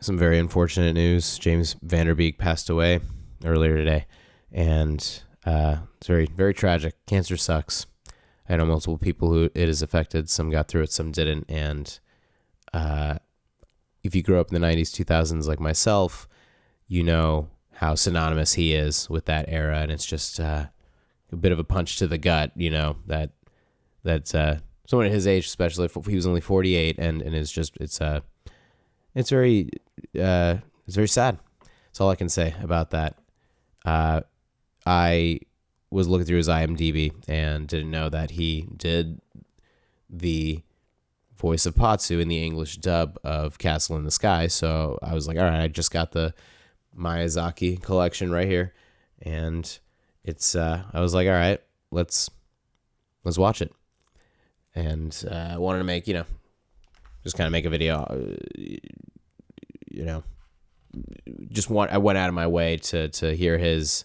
Some very unfortunate news. James Van Der Beek passed away earlier today, and it's very, very tragic. Cancer sucks. I know multiple people who it has affected. Some got through it, some didn't. And if you grew up in the 90s, 2000s like myself, you know how synonymous he is with that era, and it's just a bit of a punch to the gut, you know, that someone at his age, especially if he was only 48, and it's just it's very sad. That's all I can say about that. I was looking through his IMDb and didn't know that he did the voice of Patsu in the English dub of Castle in the Sky. So I was like, all right, I just got the Miyazaki collection right here, and it's I was like, all right, let's watch it. And I wanted to make, just kind of make a video, I went out of my way to hear his,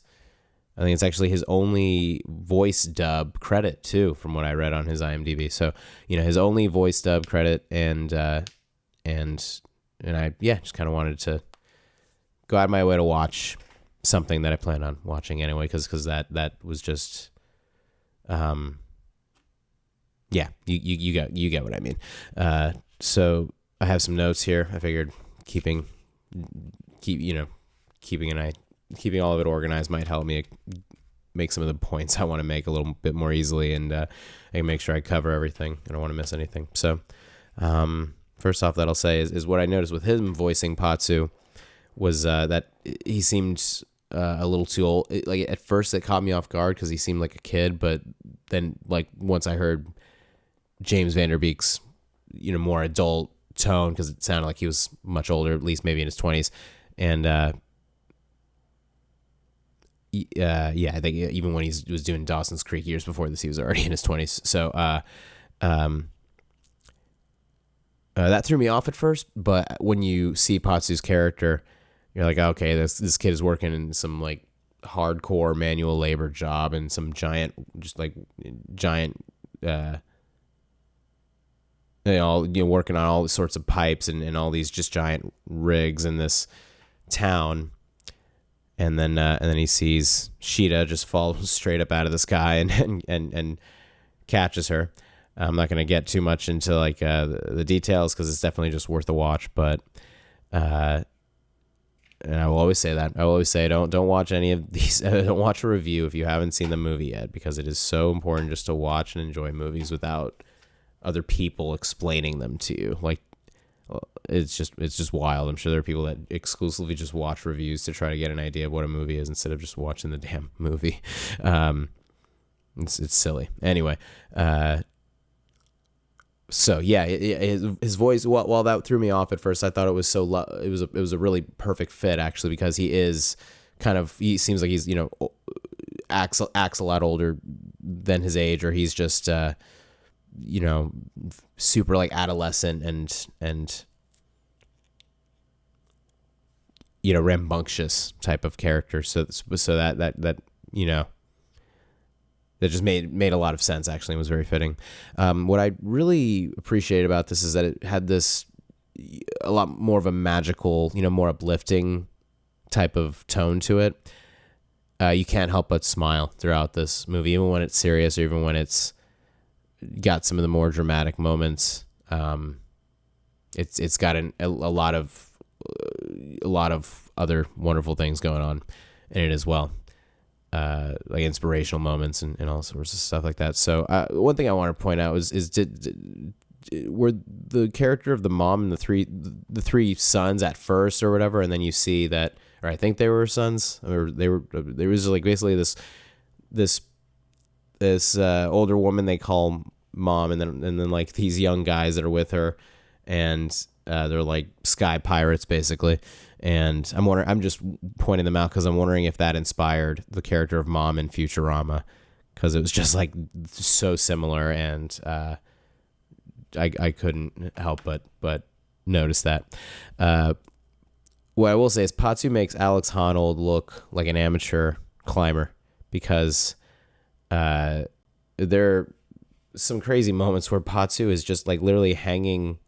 I think it's actually his only voice dub credit too, from what I read on his IMDb. So, his only voice dub credit, and I just kind of wanted to go out of my way to watch something that I planned on watching anyway, because that was just, you get what I mean. So I have some notes here. I figured keeping all of it organized might help me make some of the points I want to make a little bit more easily, and I can make sure I cover everything. I don't want to miss anything. So first off, that I'll say is what I noticed with him voicing Patsu was that he seemed a little too old. Like at first, it caught me off guard because he seemed like a kid, but then once I heard James Van Der Beek's more adult tone, because it sounded like he was much older, at least maybe in his 20s, and I think even when he was doing Dawson's Creek years before this, he was already in his 20s. So that threw me off at first, but when you see Patsu's character, you're like, okay, this kid is working in some like hardcore manual labor job and some giant working on all sorts of pipes and all these just giant rigs in this town. And then he sees Sheeta just fall straight up out of the sky and catches her. I'm not going to get too much into the details because it's definitely just worth a watch. But and I will always say that. I will always say don't watch any of these. Don't watch a review if you haven't seen the movie yet, because it is so important just to watch and enjoy movies without other people explaining them to you. It's just wild. I'm sure there are people that exclusively just watch reviews to try to get an idea of what a movie is instead of just watching the damn movie. It's silly. Anyway, so yeah, his voice. While that threw me off at first, I thought it was it was a really perfect fit actually, because he seems like he's acts a lot older than his age, or he's just super adolescent and rambunctious type of character. So that that just made a lot of sense actually, and was very fitting. What I really appreciate about this is that it had a lot more of a magical, more uplifting type of tone to it. You can't help but smile throughout this movie, even when it's serious or even when it's got some of the more dramatic moments. It's got a lot of other wonderful things going on in it as well, like inspirational moments and all sorts of stuff like that. So one thing I want to point out were the character of the mom and the three sons at first or whatever, and then you see that, or I think they were sons, or there was basically this older woman they call mom, and then these young guys that are with her, and they're like sky pirates basically. And I'm just pointing them out because I'm wondering if that inspired the character of mom in Futurama, because it was just so similar, and I couldn't help but notice that. What I will say is Patsu makes Alex Honnold look like an amateur climber, because there are some crazy moments where Patsu is just literally hanging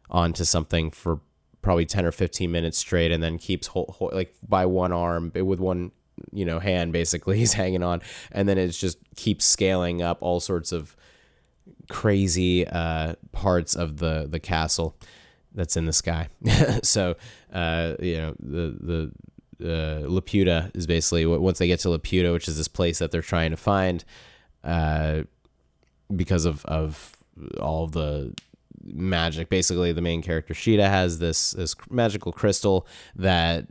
onto something for probably 10 or 15 minutes straight, and then keeps like by one arm with one hand, basically he's hanging on, and then it just keeps scaling up all sorts of crazy parts of the castle that's in the sky. So the Laputa is basically, once they get to Laputa, which is this place that they're trying to find, because of all of the magic. Basically, the main character Sheeta has this magical crystal that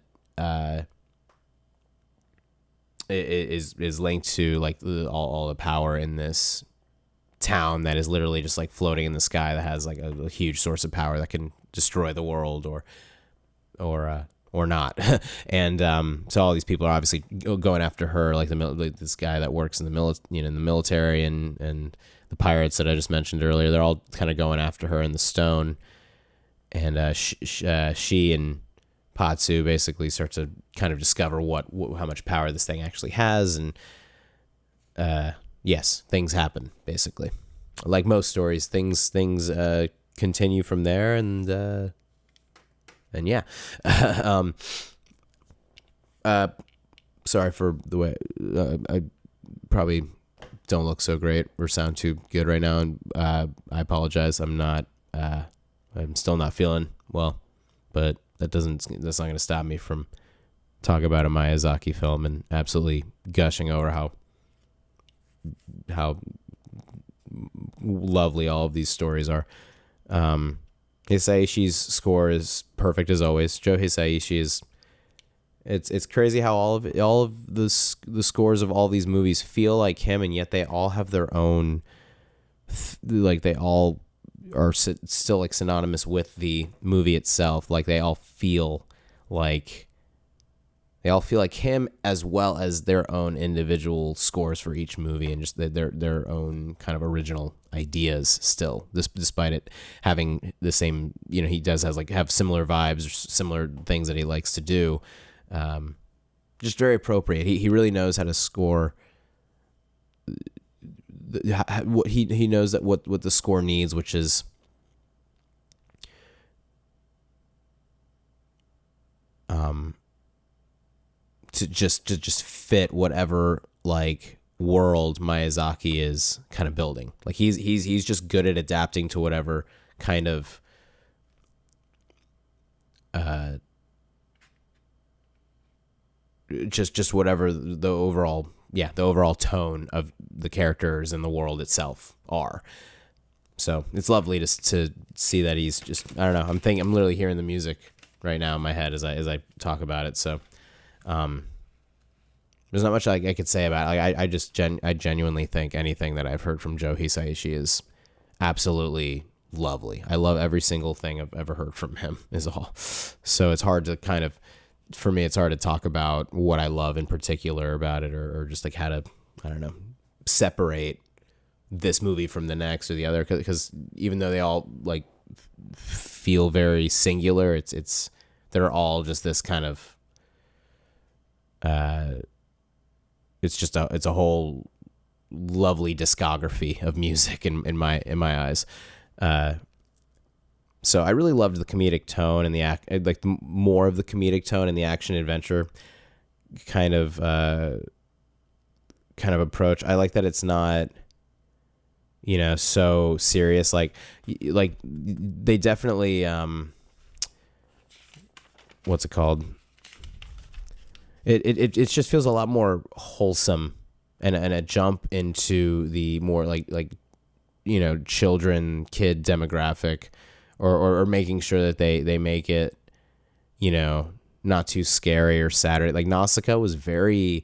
is linked to like all the power in this town that is literally just like floating in the sky, that has like a huge source of power that can destroy the world or not. And so all these people are obviously going after her, like this guy that works in the in the military, and the pirates that I just mentioned earlier. They're all kind of going after her in the stone, and she and Patsu basically start to kind of discover how much power this thing actually has, and yes, things happen basically. Like most stories, things continue from there, and yeah. Sorry for the way I probably don't look so great or sound too good right now, and I apologize. I'm still not feeling well, but that's not going to stop me from talking about a Miyazaki film and absolutely gushing over how lovely all of these stories are. Hisaishi's score is perfect as always. Joe Hisaishi is. It's crazy how all of the scores of all these movies feel like him, and yet they all have their own, like they all are still like synonymous with the movie itself. Like they all feel like him, as well as their own individual scores for each movie, and just their own kind of original ideas still, despite it having the same, he does have similar vibes or similar things that he likes to do. Just very appropriate. He really knows how to score. What he knows that what the score needs, which is to just fit whatever like world Miyazaki is kind of building. Like he's just good at adapting to whatever kind of just whatever the overall tone of the characters and the world itself are. So it's lovely to see that he's just, I don't know, I'm literally hearing the music right now in my head as I talk about it. So there's not much I could say about it. Like I genuinely think anything that I've heard from Joe Hisaishi is absolutely lovely. I love every single thing I've ever heard from him is all. So it's hard to for me, it's hard to talk about what I love in particular about it, or just like how to, I don't know, separate this movie from the next or the other, because even though they all like feel very singular, they're all just this kind of it's a whole lovely discography of music in my eyes. So I really loved the comedic tone and more of the comedic tone and the action adventure kind of approach. I like that it's not, so serious. Like they definitely, what's it called? It just feels a lot more wholesome and a jump into the more like kid demographic. Or making sure that they make it, not too scary or sad. Like Nausicaa was very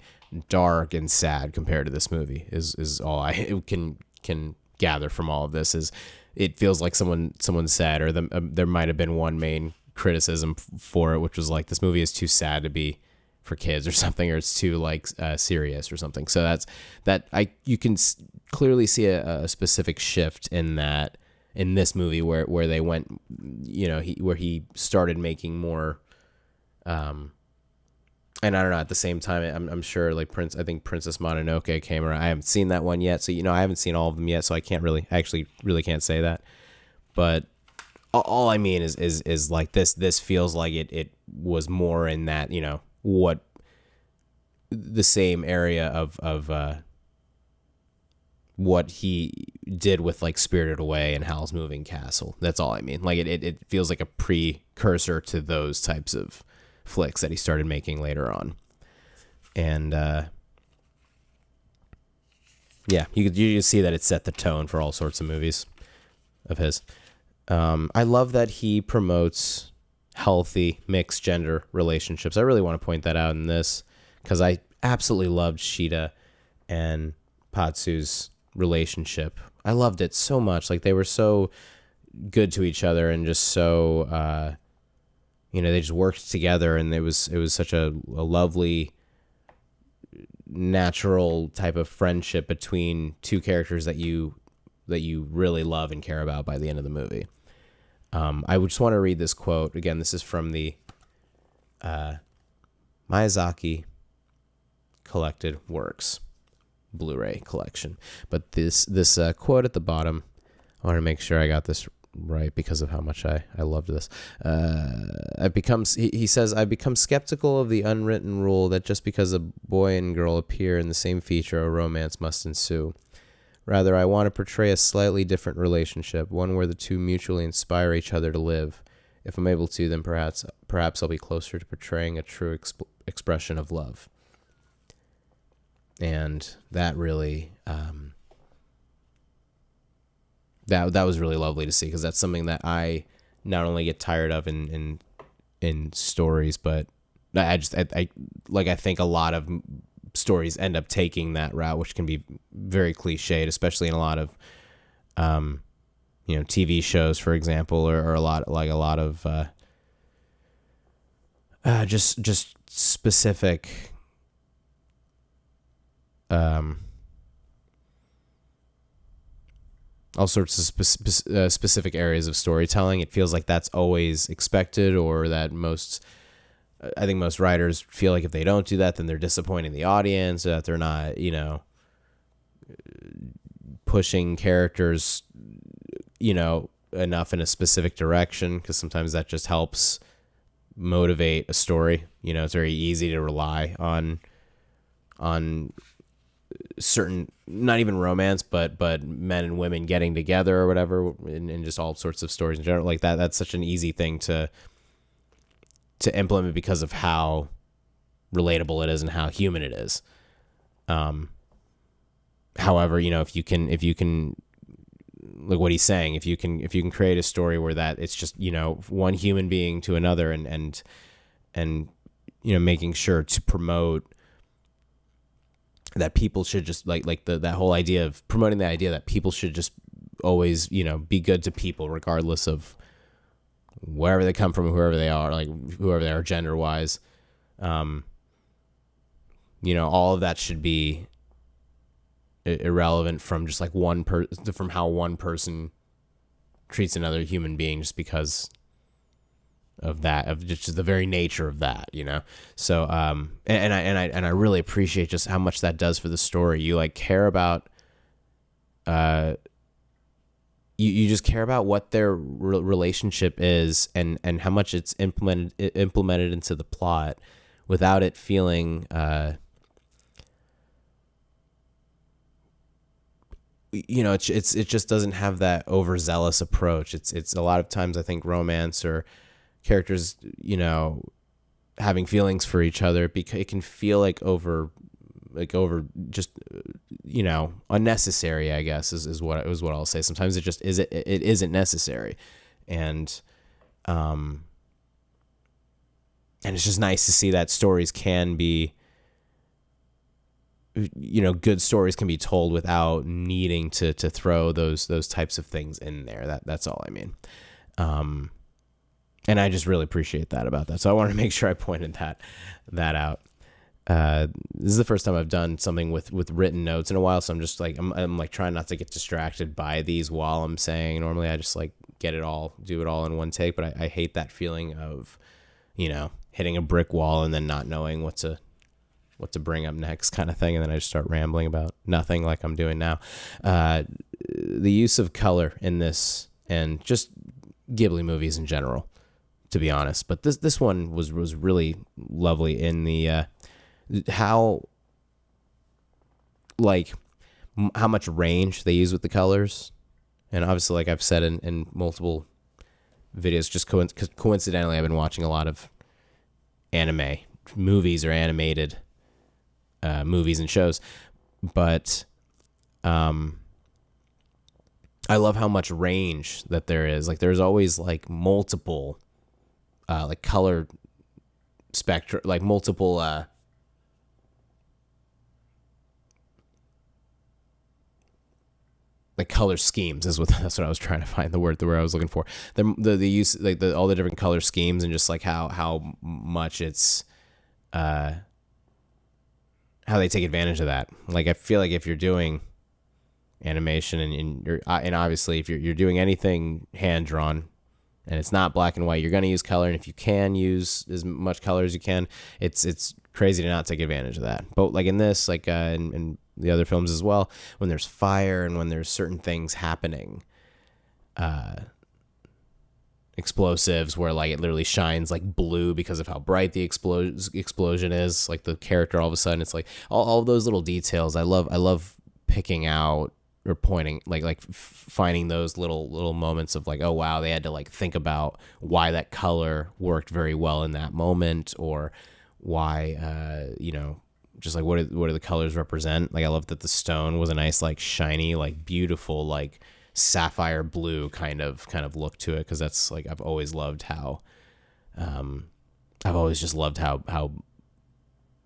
dark and sad compared to this movie. Is all I can gather from all of this. Is it feels like someone said, or there might have been one main criticism for it, which was like, this movie is too sad to be for kids or something, or it's too like serious or something. So you can clearly see a specific shift in that. In this movie, where they went, where he started making more, and I don't know. At the same time, I'm sure like I think Princess Mononoke came around. I haven't seen that one yet, so I haven't seen all of them yet, so I can't really can't say that. But all I mean is like this feels like it was more in that, what the same area of what he did with like Spirited Away and Howl's Moving Castle. That's all I mean. Like it feels like a precursor to those types of flicks that he started making later on. And yeah, you just see that it set the tone for all sorts of movies of his. I love that he promotes healthy mixed gender relationships. I really want to point that out in this because I absolutely loved Sheeta and Patsu's relationship. I loved it so much. Like they were so good to each other and just so they just worked together, and it was such a lovely natural type of friendship between two characters that you really love and care about by the end of the movie. I would just want to read this quote again. This is from the Miyazaki Collected Works Blu-ray collection. But this quote at the bottom, I want to make sure I got this right because of how much I loved this. He says, I've become skeptical of the unwritten rule that just because a boy and girl appear in the same feature, a romance must ensue. Rather, I want to portray a slightly different relationship, one where the two mutually inspire each other to live. If I'm able to, then perhaps I'll be closer to portraying a true expression of love. And that really, that was really lovely to see, because that's something that I not only get tired of in stories, but I think a lot of stories end up taking that route, which can be very cliched, especially in a lot of TV shows, for example, or a lot of just specific all sorts of specific areas of storytelling. It feels like that's always expected, or that I think most writers feel like if they don't do that, then they're disappointing the audience, that they're not, pushing characters, enough in a specific direction, because sometimes that just helps motivate a story. It's very easy to rely on certain, not even romance, but men and women getting together or whatever, and just all sorts of stories in general like that. That's such an easy thing to implement because of how relatable it is and how human it is. However, if you can, like what he's saying, if you can create a story where that it's just, one human being to another, and making sure to promote that people should just that whole idea of promoting the idea that people should just always, be good to people regardless of wherever they come from, whoever they are, gender wise. All of that should be irrelevant from just like from how one person treats another human being, just because of that, of just the very nature of that, So, and I really appreciate just how much that does for the story. You care about, you just care about what their relationship is, and how much it's implemented into the plot without it feeling, it just doesn't have that overzealous approach. It's a lot of times, I think, romance or characters, having feelings for each other, because it can feel over just, unnecessary, I guess is what I'll say. Sometimes it just it isn't necessary. And it's just nice to see that stories can be, good stories can be told without needing to throw those types of things in there. That's all I mean. And I just really appreciate that about that. So I wanted to make sure I pointed that out. This is the first time I've done something with written notes in a while. So I'm just I'm trying not to get distracted by these while I'm saying. Normally I just do it all in one take, but I hate that feeling of, hitting a brick wall and then not knowing what to bring up next kind of thing. And then I just start rambling about nothing like I'm doing now. The use of color in this, and just Ghibli movies in general, to be honest. But this one was really lovely in the how like how much range they use with the colors, and obviously, like I've said in multiple videos, just coincidentally, I've been watching a lot of anime movies or animated movies and shows, but I love how much range that there is. Like there's always like multiple like color spectrum, like multiple like color schemes is what that's what I was trying to find the word I was looking for. The use like all the different color schemes and just like how much it's how they take advantage of that. Like I feel like if you're doing animation and obviously if you're doing anything hand drawn and it's not black and white, you're going to use color, and if you can use as much color as you can, it's crazy to not take advantage of that. But like in this, like in the other films as well, when there's fire and when there's certain things happening, explosives where like it literally shines like blue because of how bright the explosion is, like the character all of a sudden, it's like all those little details. I love picking out or pointing like finding those little moments of like, oh wow, they had to like think about why that color worked very well in that moment, or why just like what do the colors represent. Like I love that the stone was a nice like shiny like beautiful like sapphire blue kind of look to it, because that's like I've always loved how I've always just loved how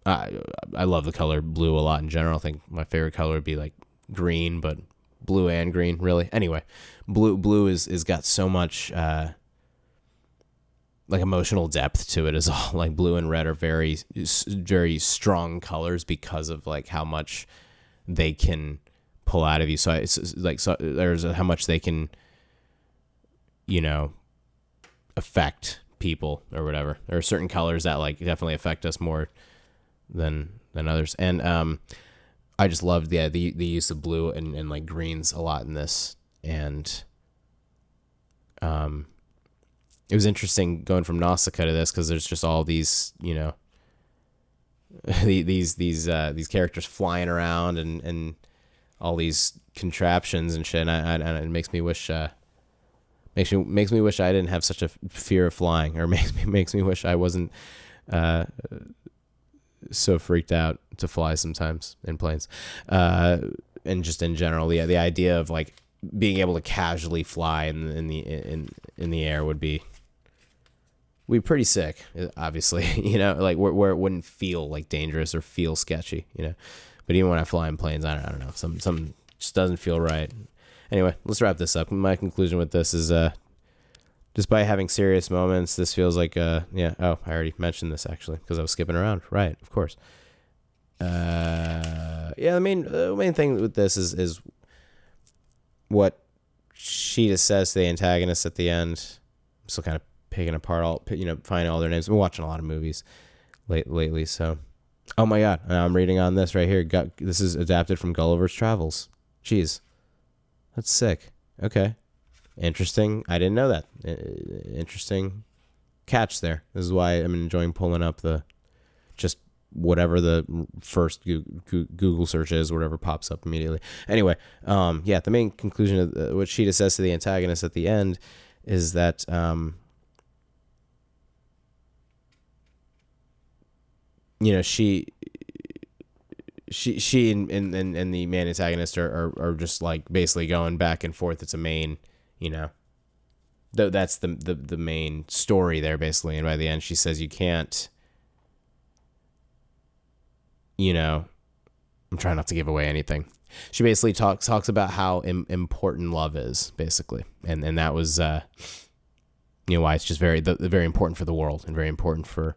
I love the color blue a lot in general. I think my favorite color would be like green, but blue and green really. Anyway, blue is got so much like emotional depth to it as all. Like blue and red are very strong colors because of like how much they can pull out of you. So it's like, so there's how much they can affect people or whatever. There are certain colors that like definitely affect us more than others. And I just loved the use of blue and like greens a lot in this. And it was interesting going from Nausicaa to this, because there's just all these these characters flying around and all these contraptions and shit. And it makes me wish makes me wish I didn't have such a fear of flying, or makes me wish I wasn't so freaked out to fly sometimes in planes, and just in general, the idea of like being able to casually fly in the air would be pretty sick. Obviously, like where it wouldn't feel like dangerous or feel sketchy, But even when I fly in planes, I don't know, some just doesn't feel right. Anyway, let's wrap this up. My conclusion with this is, despite having serious moments, this feels like, I already mentioned this actually, because I was skipping around. Right, of course. The main thing with this is what Sheeta says to the antagonist at the end. I'm still kind of picking apart finding all their names. I've been watching a lot of movies lately, so. Oh my God, I'm reading on this right here. This is adapted from Gulliver's Travels. Jeez. That's sick. Okay. Interesting. I didn't know that. Interesting catch there. This is why I'm enjoying pulling up just whatever the first Google search is, whatever pops up immediately. Anyway, the main conclusion of what Sheeta says to the antagonist at the end is that she and the main antagonist are just like basically going back and forth. It's a main, that's the main story there basically. And by the end, she says, you can't, I'm trying not to give away anything. She basically talks about how important love is basically. And that was, why it's just very important for the world and very important for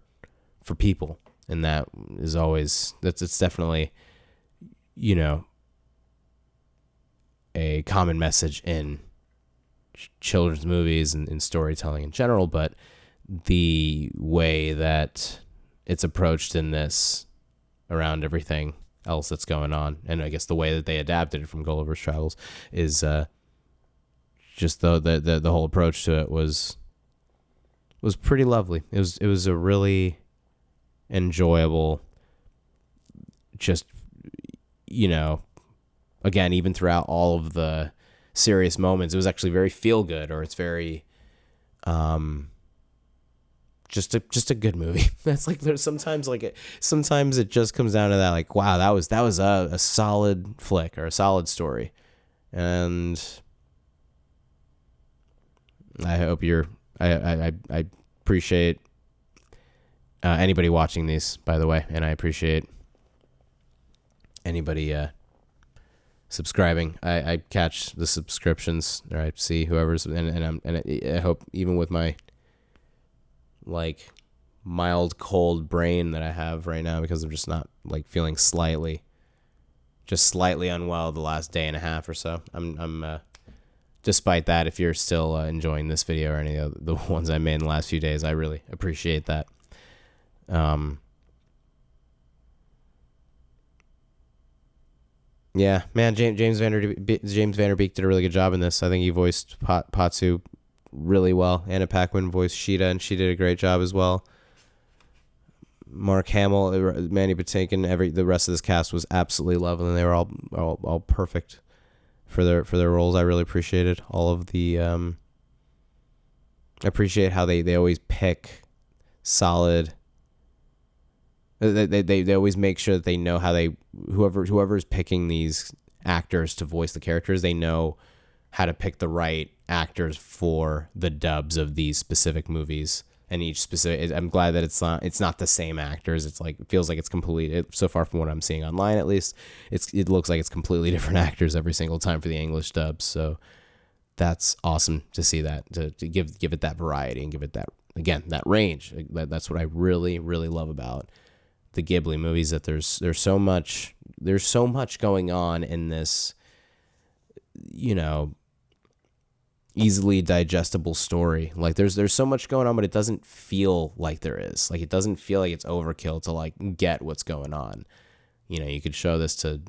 people. And that is always, it's definitely, a common message in children's movies and in storytelling in general, but the way that it's approached in this around everything else that's going on, and I guess the way that they adapted it from Gulliver's Travels is just the whole approach to it was pretty lovely. It was a really enjoyable, just, again, even throughout all of the serious moments, it was actually very feel good, or it's very just a good movie. That's like, there's sometimes sometimes it just comes down to that, like, wow, that was a solid flick or a solid story. And I hope I appreciate anybody watching these, by the way, and I appreciate anybody subscribing. I catch the subscriptions, or I see whoever's, and I hope, even with my like mild cold brain that I have right now, because I'm just not like feeling slightly unwell the last day and a half or so. I'm despite that, if you're still enjoying this video or any of the ones I made in the last few days, I really appreciate that. Yeah, man, James Van Der Beek did a really good job in this. I think he voiced Patsu really well. Anna Paquin voiced Sheeta, and she did a great job as well. Mark Hamill, Mandy Patinkin, the rest of this cast was absolutely lovely, and they were all perfect for their roles. I really appreciated all of the. I appreciate how they always pick solid. They always make sure that they know how whoever is picking these actors to voice the characters, they know how to pick the right actors for the dubs of these specific movies. And each specific, I'm glad that it's not the same actors. It's like, it feels like it's so far from what I'm seeing online, at least, it looks like it's completely different actors every single time for the English dubs. So that's awesome to see that, to give it that variety and give it that, again, that range. That's what I really, really love about the Ghibli movies, that there's so much going on in this, easily digestible story. Like, there's so much going on, but it doesn't feel like there is. Like, it doesn't feel like it's overkill to like get what's going on. You could show this to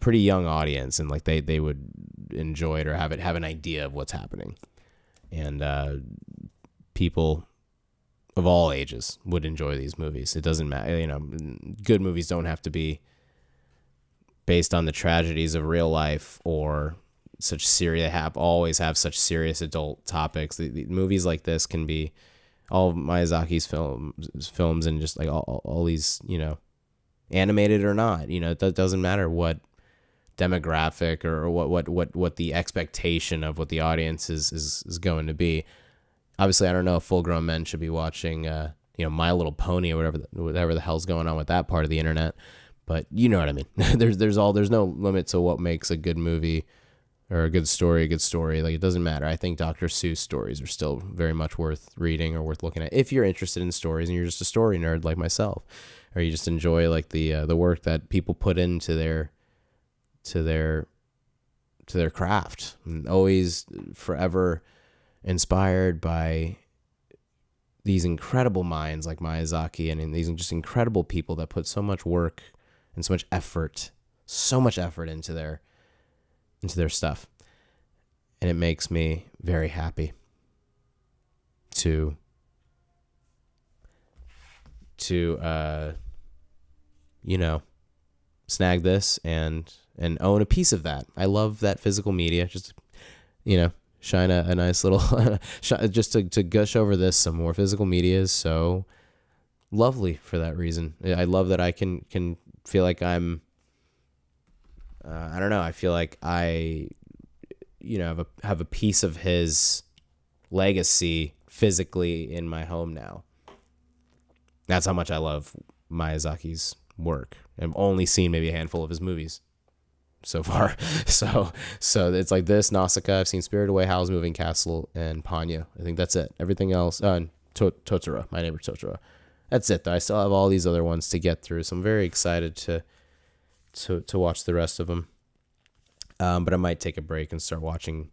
pretty young audience, and like they would enjoy it, or have an idea of what's happening. And people of all ages would enjoy these movies. It doesn't matter, good movies don't have to be based on the tragedies of real life or such serious. Always have such serious adult topics. The movies like this can be all of Miyazaki's films, and just like all these, animated or not. It doesn't matter what demographic or what the expectation of what the audience is going to be. Obviously, I don't know if full-grown men should be watching, My Little Pony or whatever the hell's going on with that part of the internet. But you know what I mean. There's no limit to what makes a good movie or a good story. Like, it doesn't matter. I think Dr. Seuss stories are still very much worth reading or worth looking at if you're interested in stories and you're just a story nerd like myself, or you just enjoy like the work that people put into their craft, and always forever inspired by these incredible minds like Miyazaki, and these just incredible people that put so much work and so much effort into their stuff. And it makes me very happy to snag this and own a piece of that. I love that physical media. Just, shine a nice little, just to gush over this some more. Physical media is so lovely for that reason. I love that I can feel like I'm, I don't know, I feel like I, have a piece of his legacy physically in my home now. That's how much I love Miyazaki's work. I've only seen maybe a handful of his movies so far. So it's like this, Nausicaa, I've seen Spirited Away, Howl's Moving Castle, and Ponyo. I think that's it. Everything else, and Totoro, My Neighbor Totoro. That's it, though. I still have all these other ones to get through, so I'm very excited to watch the rest of them. But I might take a break and start watching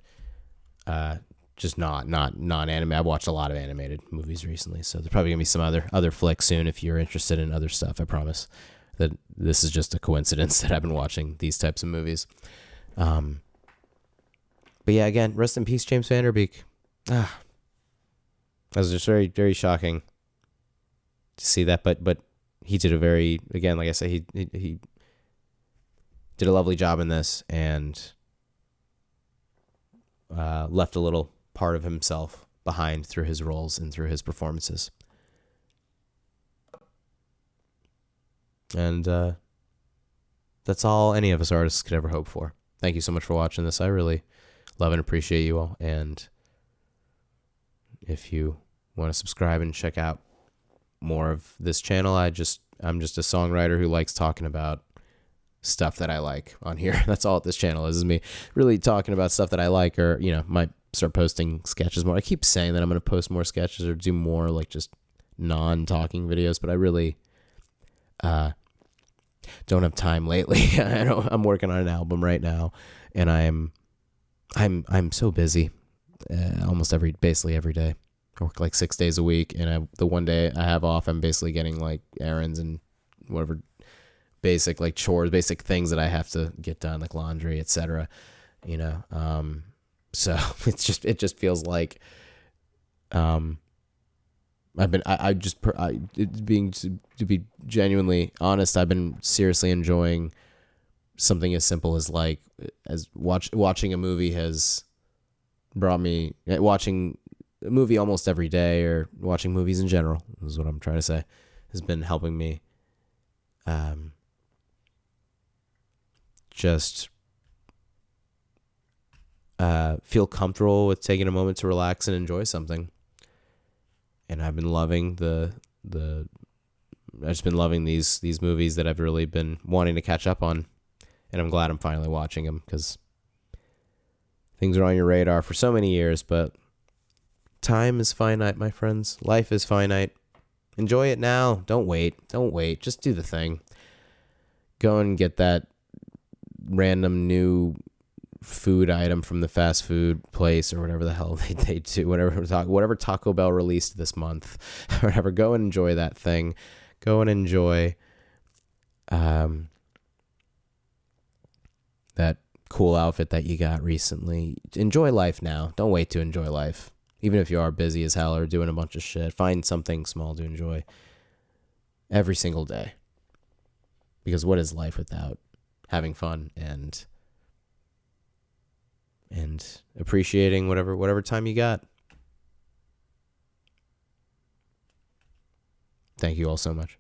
just not non-anime. I've watched a lot of animated movies recently, so there's probably going to be some other flicks soon if you're interested in other stuff. I promise that this is just a coincidence that I've been watching these types of movies. But But yeah, again, rest in peace, James Van Der Beek. That was just very, very shocking to see that. But he did a very, again, like I said, he did a lovely job in this, and left a little part of himself behind through his roles and through his performances. And that's all any of us artists could ever hope for. Thank you so much for watching this. I really love and appreciate you all. And if you want to subscribe and check out more of this channel, I'm just a songwriter who likes talking about stuff that I like on here. That's all this channel is me really talking about stuff that I like, or, might start posting sketches more. I keep saying that I'm going to post more sketches or do more like just non-talking videos, but I really don't have time lately. I'm working on an album right now, and I'm so busy, basically every day. I work like 6 days a week, and the one day I have off, I'm basically getting like errands and whatever basic like chores, basic things that I have to get done, like laundry, etc. So it just feels like to be genuinely honest, I've been seriously enjoying something as simple as watching a movie has brought me, watching a movie almost every day, or watching movies in general, is what I'm trying to say, has been helping me just feel comfortable with taking a moment to relax and enjoy something. And I've been loving I've just been loving these movies that I've really been wanting to catch up on, and I'm glad I'm finally watching them, because things are on your radar for so many years, but time is finite, my friends. Life is finite. Enjoy it now. Don't wait. Just do the thing. Go and get that random new food item from the fast food place, or whatever the hell they do, whatever Taco Bell released this month, or whatever. Go and enjoy that thing. Go and enjoy that cool outfit that you got recently. Enjoy life now. Don't wait to enjoy life. Even if you are busy as hell or doing a bunch of shit, find something small to enjoy every single day. Because what is life without having fun and appreciating whatever time you got? Thank you all so much.